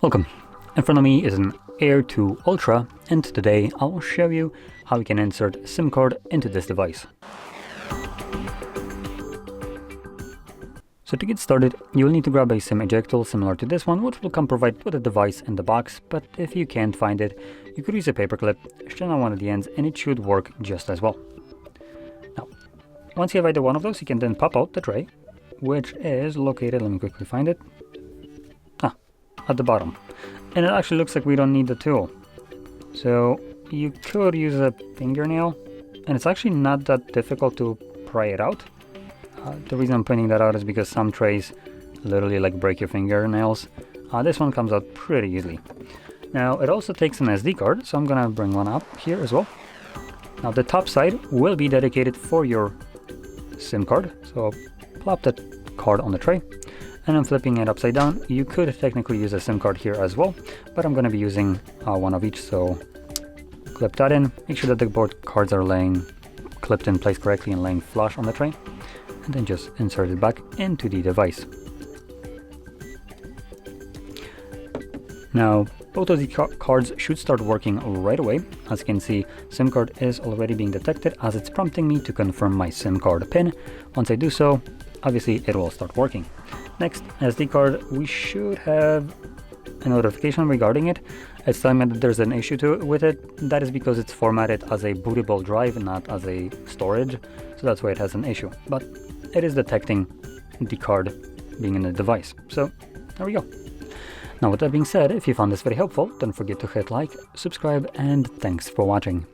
Welcome. In front of me is an Air 2 Ultra, and today I'll show you how you can insert a SIM card into this device. So to get started, you'll need to grab a SIM ejector similar to this one, which will come provided with a device in the box, but if you can't find it, you could use a paperclip, straighten on one of the ends, and it should work just as well. Now, once you have either one of those, you can then pop out the tray, which is located, let me quickly find it, at the bottom. And it actually looks like we don't need the tool. So you could use a fingernail, and it's actually not that difficult to pry it out. The reason I'm pointing that out is because some trays literally like break your fingernails. This one comes out pretty easily. Now it also takes an SD card, so I'm gonna bring one up here as well. Now the top side will be dedicated for your SIM card, so plop that card on the tray. And I'm flipping it upside down. You could technically use a SIM card here as well, but I'm going to be using one of each. So clip that in, make sure that the both cards are laying clipped in place correctly and laying flush on the tray, and then just insert it back into the device. Now both of the cards should start working right away. As you can see, SIM card is already being detected as it's prompting me to confirm my SIM card PIN. Once I do so, obviously it will start working. Next, SD card, we should have a notification regarding it. It's telling me that there's an issue with it. That is because it's formatted as a bootable drive, not as a storage. So that's why it has an issue. But it is detecting the card being in the device. So there we go. Now with that being said, if you found this very helpful, don't forget to hit like, subscribe, and thanks for watching.